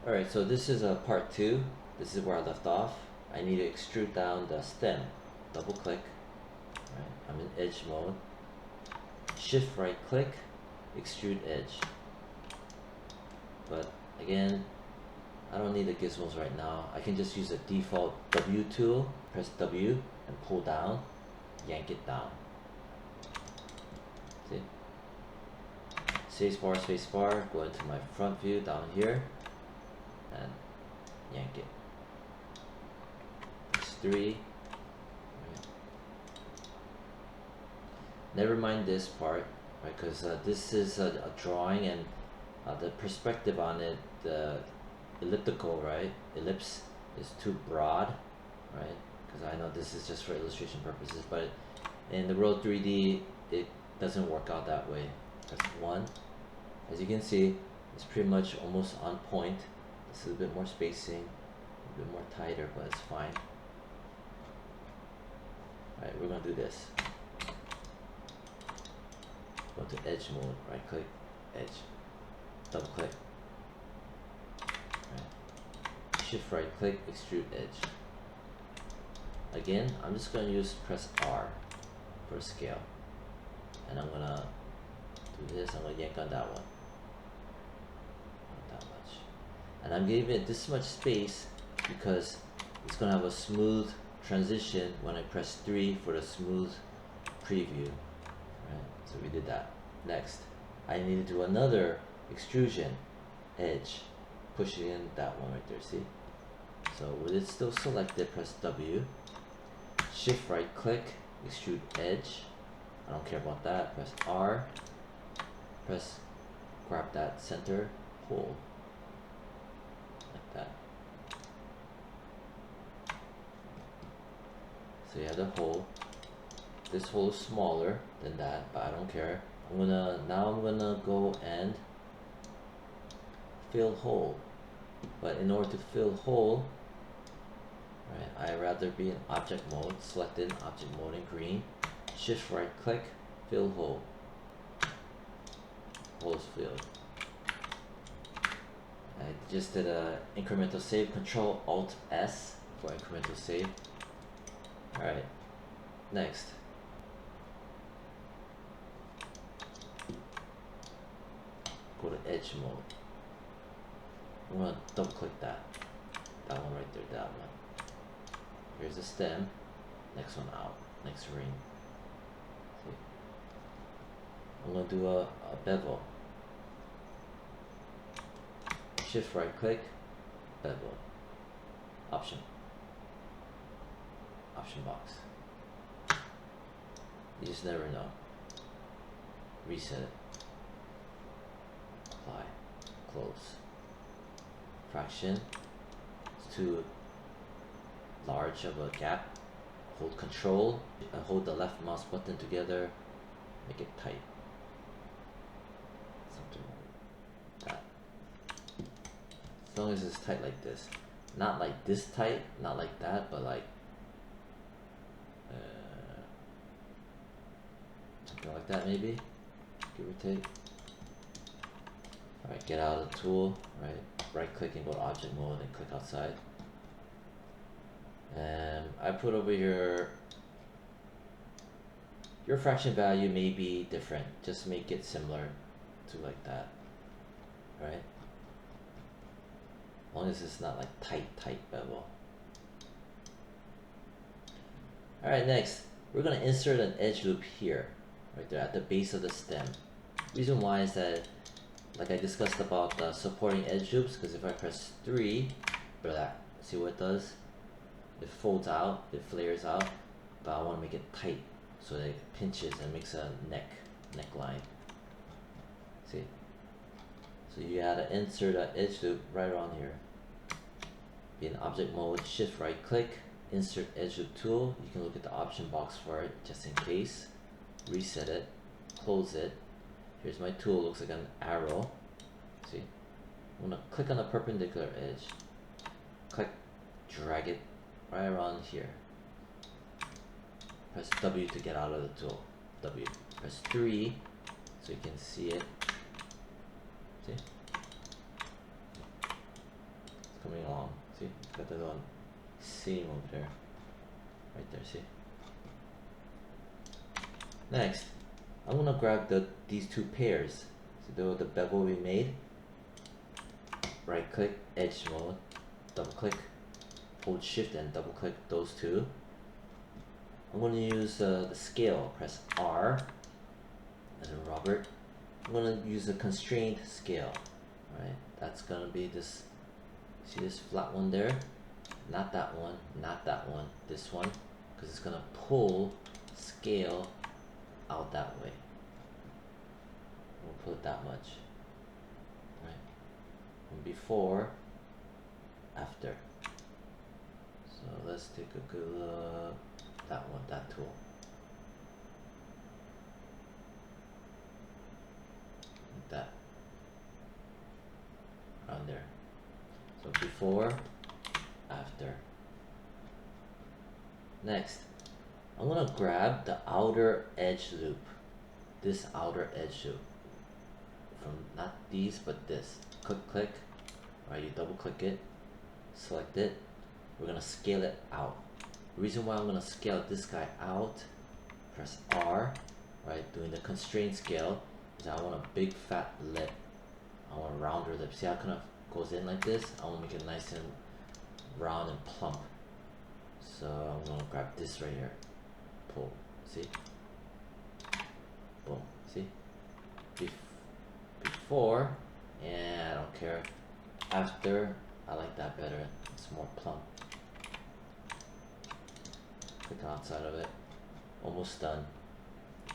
Alright, so this is part 2. This is where I left off. I need to extrude down the stem. Double click. Right, I'm in edge mode. Shift right click, extrude edge. But again, I don't need the gizmos right now. I can just use the default W tool, press W and pull down, yank it down. See? Space bar, go into my front view down here and yank it. X3. Right. Never mind this part, right? Because this is a drawing, and the perspective on it, the elliptical, right? Ellipse is too broad, right? Because I know this is just for illustration purposes, but in the real 3D, it doesn't work out that way. That's 1. As you can see, it's pretty much almost on point. This is a bit more spacing, a bit more tighter, but it's fine. Alright, we're gonna do this. Go to edge mode, right click, edge, double click. Right. Shift right click, extrude edge. Again, I'm just gonna press R for scale. And I'm gonna do this, I'm gonna yank on that one. Not that much. And I'm giving it this much space because it's gonna have a smooth transition when I press 3 for the smooth preview. Right? So we did that. Next, I need to do another extrusion edge, pushing in that one right there, see? So with it still selected, press W, shift right click, extrude edge. I don't care about that. Press R, grab that center, pull, like that. So you have the hole. This hole is smaller than that, but I don't care. Now I'm gonna go and fill hole. But in order to fill hole, right, I'd rather be in object mode, selected object mode in green, shift right click, fill hole. Hole is filled. I just did a incremental save, Control Alt S for incremental save. Alright, next. Go to edge mode. I'm gonna double click that. That one right there, that one. Here's the stem. Next one out. Next ring. See? I'm gonna do a bevel. Shift right click, bevel. Option box. You just never know. Reset it. Apply. Close. Fraction. It's too large of a gap. Hold Control. Hold the left mouse button together. Make it tight. Something like that. As long as it's tight like this. Not like this tight, not like that, but like something like that maybe, give or take. Alright, get out of the tool, right click and go to object mode and click outside. And I put over here, your fraction value may be different, just make it similar to like that, right? As long as it's not like tight bevel. Alright, next, we're going to insert an edge loop here, right there at the base of the stem. Reason why is that, like I discussed about supporting edge loops, because if I press 3, see what it does? It folds out, it flares out, but I want to make it tight so that it pinches and makes a neckline. See? So you gotta insert an edge loop right around here. Be in object mode, shift right click, insert edge loop tool. You can look at the option box for it just in case. Reset it, close it. Here's my tool, looks like an arrow. See? I'm gonna click on the perpendicular edge. Click, drag it right around here. Press W to get out of the tool. W. Press 3 so you can see it. See? coming along. See, got the little seam over there, right there. See. Next, I'm gonna grab these two pairs. So the bevel we made. Right click, edge mode, double click, hold shift and double click those two. I'm going to use the scale, press R as in Robert. I'm going to use the constraint scale, right? That's going to be this, see this flat one there? Not that one, not that one, this one, because it's going to pull scale out that way. We'll put it that much, right? From before, after. So let's take a good look. That one, that tool. Like that. Around there. So before, after. Next, I'm gonna grab the outer edge loop. This outer edge loop. From not these, but this. Click. Right, you double click it, select it. We're gonna scale it out. The reason why I'm gonna scale this guy out, press R, right, doing the constraint scale, is I want a big fat lip. I want a rounder lip. See how it kind of goes in like this? I want to make it nice and round and plump. So I'm gonna grab this right here. Pull. See? Boom. See? Before, and I don't care. After, I like that better. It's more plump. Click outside of it. Almost done.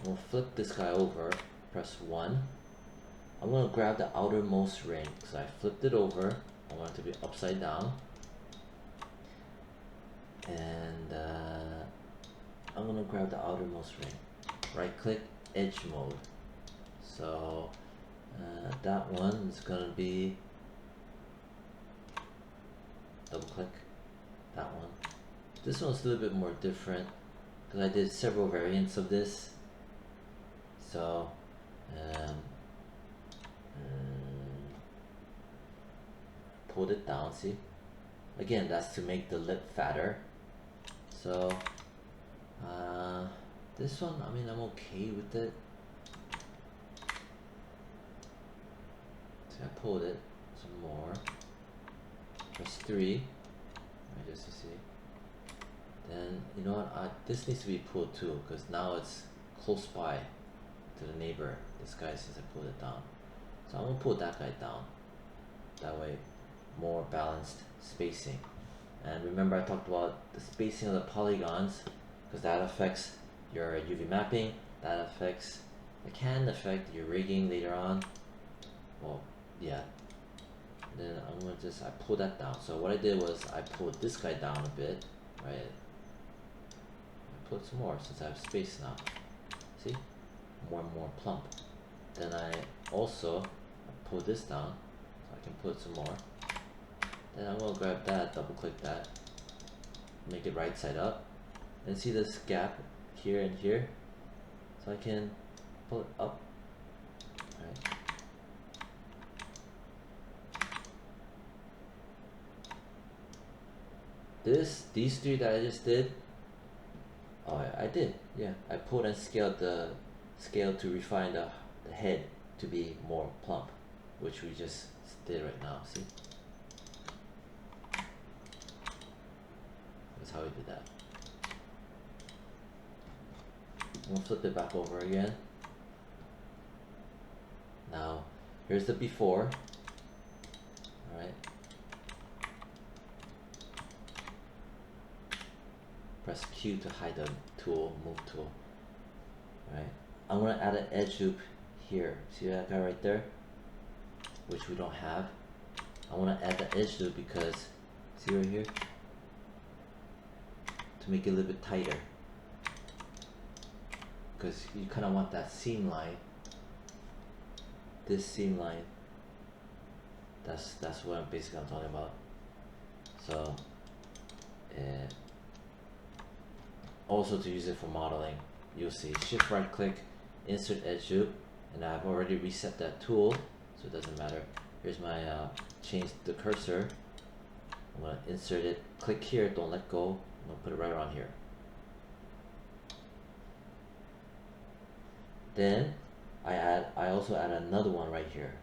We'll flip this guy over. Press 1. I'm going to grab the outermost ring because I flipped it over. I want it to be upside down. And I'm going to grab the outermost ring. Right click, edge mode. So that one is going to be double click. That one. This one's a little bit more different because I did several variants of this. So pulled it down, see? Again, that's to make the lip fatter. So this one, I mean, I'm okay with it. See, I pulled it some more. Press 3, right, just to see. Then, you know what, this needs to be pulled too, because now it's close by to the neighbor. This guy says I pulled it down. So I'm going to pull that guy down. That way, more balanced spacing. And remember I talked about the spacing of the polygons, because that affects your UV mapping, that can affect your rigging later on. Well, yeah. Then I'm going to I pull that down. So what I did was I pulled this guy down a bit, right? I put some more since I have space now. See? More and more plump. Then I also pull this down so I can put some more. Then I'm going to grab that, double click that, make it right side up, and see this gap here and here, so I can pull it up. Right. These three that I just did, oh I did, yeah, I pulled and scaled the scale to refine the head to be more plump, which we just did right now, see? That's how we did that. I'm gonna flip it back over again. Now, here's the before. Alright. Press Q to hide the tool, move tool. Alright. I'm gonna add an edge loop here. See that guy right there? Which we don't have. I wanna add the edge loop because, see right here? To make it a little bit tighter. Because you kind of want that seam line. This seam line. That's what I'm talking about. So, also to use it for modeling, you'll see shift right click, insert edge loop, and I've already reset that tool, so it doesn't matter. Here's my change the cursor. I'm gonna insert it, click here, don't let go. I'm gonna put it right around here. Then I also add another one right here.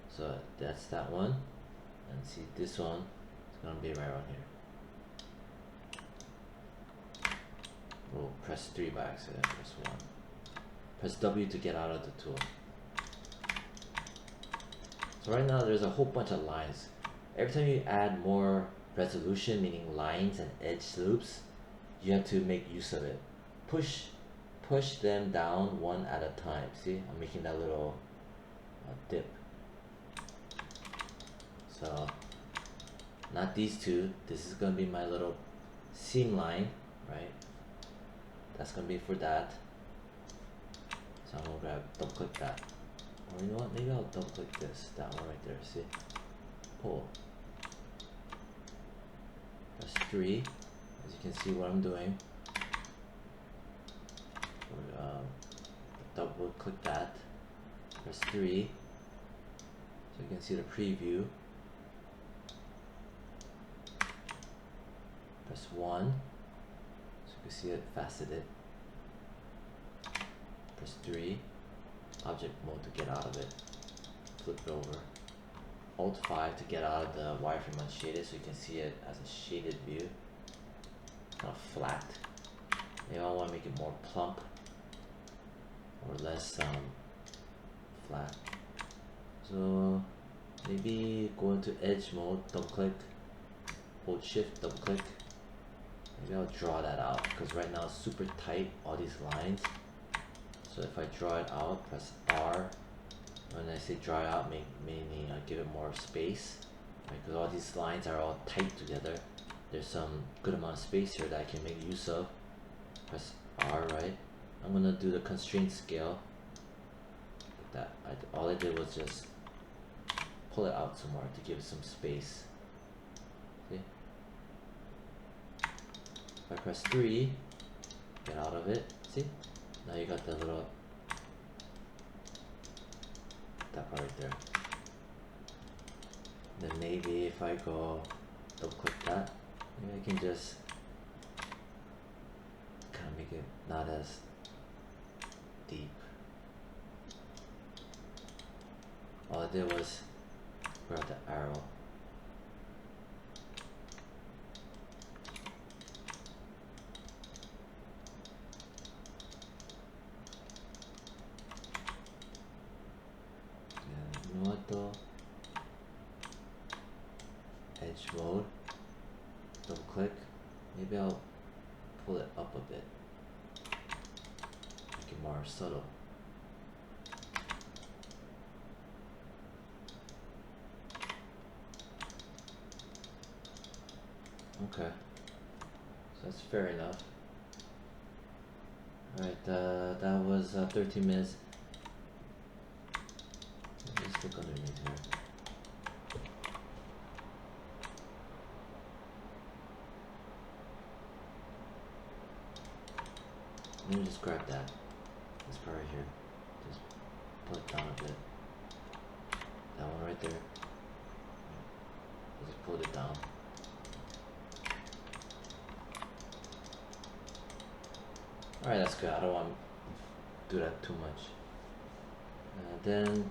So that's that one. And see this one is gonna be right around here. We'll press 3 by accident, press 1. Press W to get out of the tool. So right now there's a whole bunch of lines. Every time you add more resolution, meaning lines and edge loops, you have to make use of it. Push them down one at a time. See, I'm making that little dip. So not these two. This is gonna be my little seam line, right? That's gonna be for that. So I'm gonna double click that. Or you know what? Maybe I'll double click this. That one right there. See? Pull. Press 3. As you can see what I'm doing. Double click that. Press 3. So you can see the preview. Press 1. So you can see it faceted. Press 3. Object mode to get out of it. Flip it over. Alt 5 to get out of the wireframe unshaded so you can see it as a shaded view. Kind of flat. Maybe I want to make it more plump or less flat. So maybe go into edge mode, double click, hold shift, double click. Maybe I'll draw that out because right now it's super tight, all these lines. So if I draw it out, press R. When I say draw it out, meaning I give it more space, right? Because all these lines are all tight together. There's some good amount of space here that I can make use of. Press R, right? I'm gonna do the constraint scale. Like that. All I did was just pull it out some more to give it some space. See? If I press 3, get out of it. See? Now you got the little, that part right there. Then maybe if I go double click that, maybe I can just kind of make it not as deep. All I did was grab the arrow. You know what though? Edge mode, double click, maybe I'll pull it up a bit, make it more subtle. Okay, so that's fair enough. Alright, that was 13 minutes. Let's look underneath here. Let me just grab that. This part right here. Just pull it down a bit. That one right there. Just pull it down. Alright, that's good. I don't want to do that too much. Then,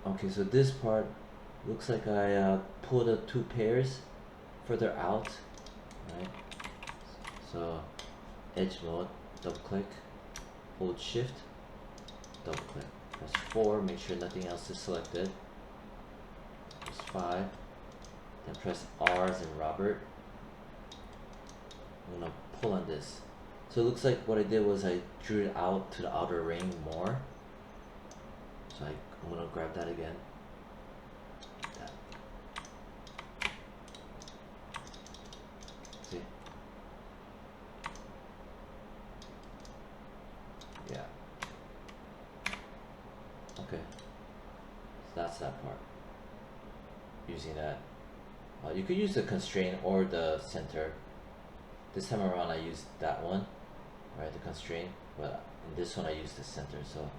okay, so this part looks like I pulled the two pairs further out, right? So, edge mode, double click, hold shift, double click, press 4, make sure nothing else is selected, press 5, then press R as in Robert. I'm gonna pull on this. So it looks like what I did was I drew it out to the outer ring more. So I'm gonna grab that again. That. See? Yeah. Okay. So that's that part. Using that. You could use the constraint or the center. This time around I used that one, right, the constraint, but in this one I used the center, so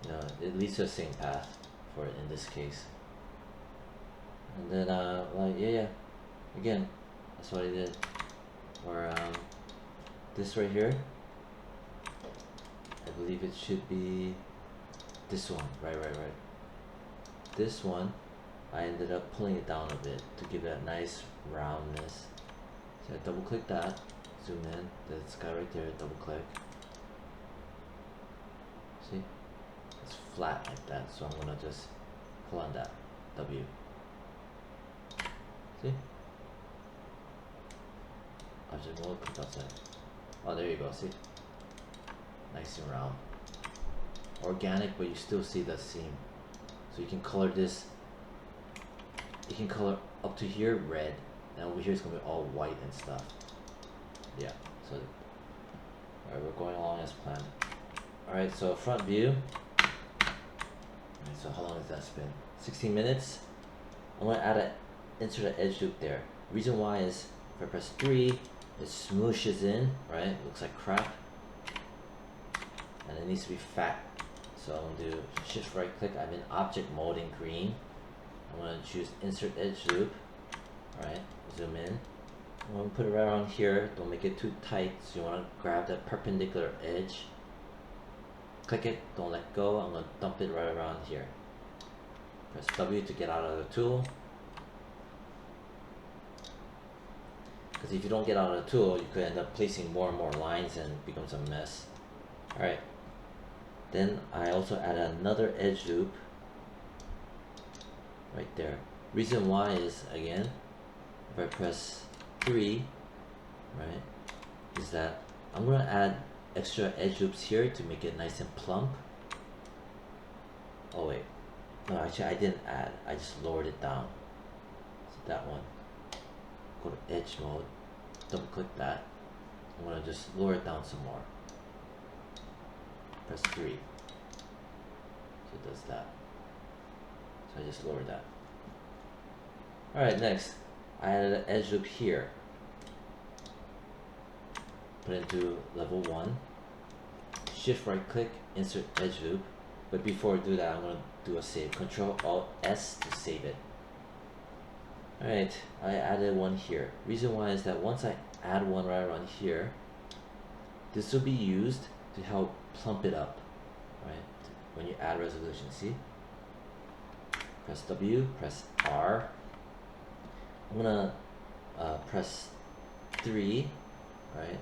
you know it leads to the same path for it in this case. And then like yeah, again, that's what I did. Or this right here, I believe it should be this one, right. This one, I ended up pulling it down a bit to give it a nice roundness. So I double click that, zoom in, this guy right there, double click. See? It's flat like that, so I'm gonna just pull on that, W. See? Object mode, click outside. Oh, there you go, see? Nice and round. Organic, but you still see the seam. So you can color this, you can color up to here red, and over here it's gonna be all white and stuff. Yeah, so, alright, we're going along as planned. Alright, so front view. Alright, so how long has that been? 16 minutes. I'm gonna insert an edge loop there. Reason why is, if I press 3, it smooshes in, right? Looks like crap. And it needs to be fat. So I'm gonna do shift right click. I'm in object mode in green. I'm gonna choose insert edge loop. Alright, zoom in. I'm gonna put it right around here. Don't make it too tight. So you wanna grab that perpendicular edge. Click it, don't let go. I'm gonna dump it right around here. Press W to get out of the tool. Because if you don't get out of the tool, you could end up placing more and more lines and it becomes a mess. Alright. Then I also add another edge loop right there. Reason why is, again, if I press 3, right, is that I'm gonna add extra edge loops here to make it nice and plump. Oh wait, no, actually I didn't add, I just lowered it down. So that one, go to edge mode, double click that. I'm gonna just lower it down some more. Press 3. So it does that. So I just lowered that. Alright, next, I added an edge loop here. Put it into level 1. Shift right click, insert edge loop. But before I do that, I'm going to do a save. Control Alt S to save it. Alright, I added one here. Reason why is that once I add one right around here, this will be used to help plump it up, right? When you add resolution, see? Press W, press R. I'm gonna press 3, right?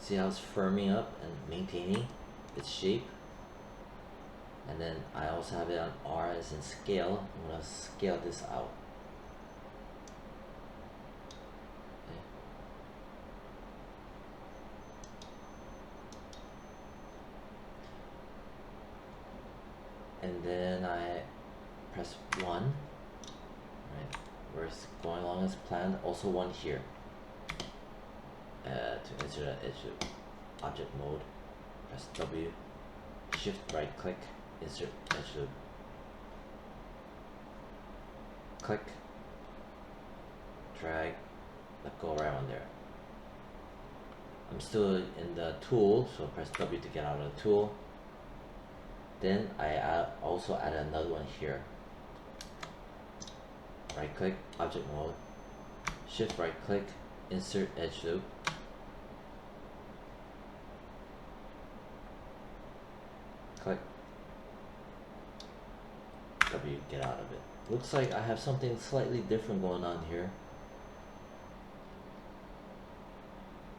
See how it's firming up and maintaining its shape? And then I also have it on R as in scale. I'm gonna scale this out. And then I press 1, right? We're going along as planned. Also 1 here to insert an edge loop. Object mode, press W, shift right click, insert edge loop. Click, drag, let go right on there. I'm still in the tool, so press W to get out of the tool. Then I also add another one here. Right click, object mode, shift right click, insert edge loop. Click, W, get out of it. Looks like I have something slightly different going on here.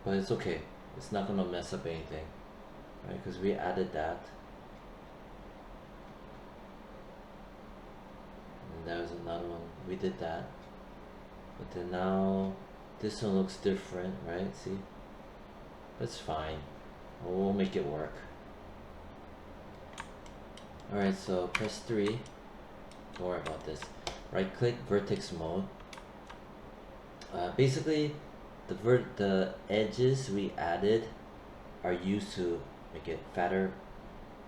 But it's okay, it's not gonna mess up anything, right? Because we added that. There was another one, we did that, but then now this one looks different, right? See, that's fine, we'll make it work. Alright, so press 3, don't worry about this. Right click, vertex mode. Basically the edges we added are used to make it fatter,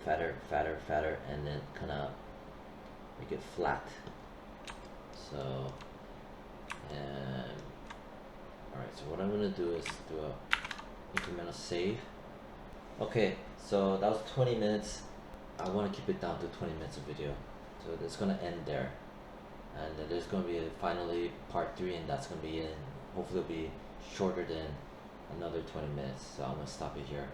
and then kinda make it flat. So, and alright, so what I'm gonna do is do a incremental save. Okay, so that was 20 minutes. I want to keep it down to 20 minutes of video, so it's gonna end there. and then there's going to be finally part 3, and that's going to be in, hopefully it'll be shorter than another 20 minutes, so I'm going to stop it here.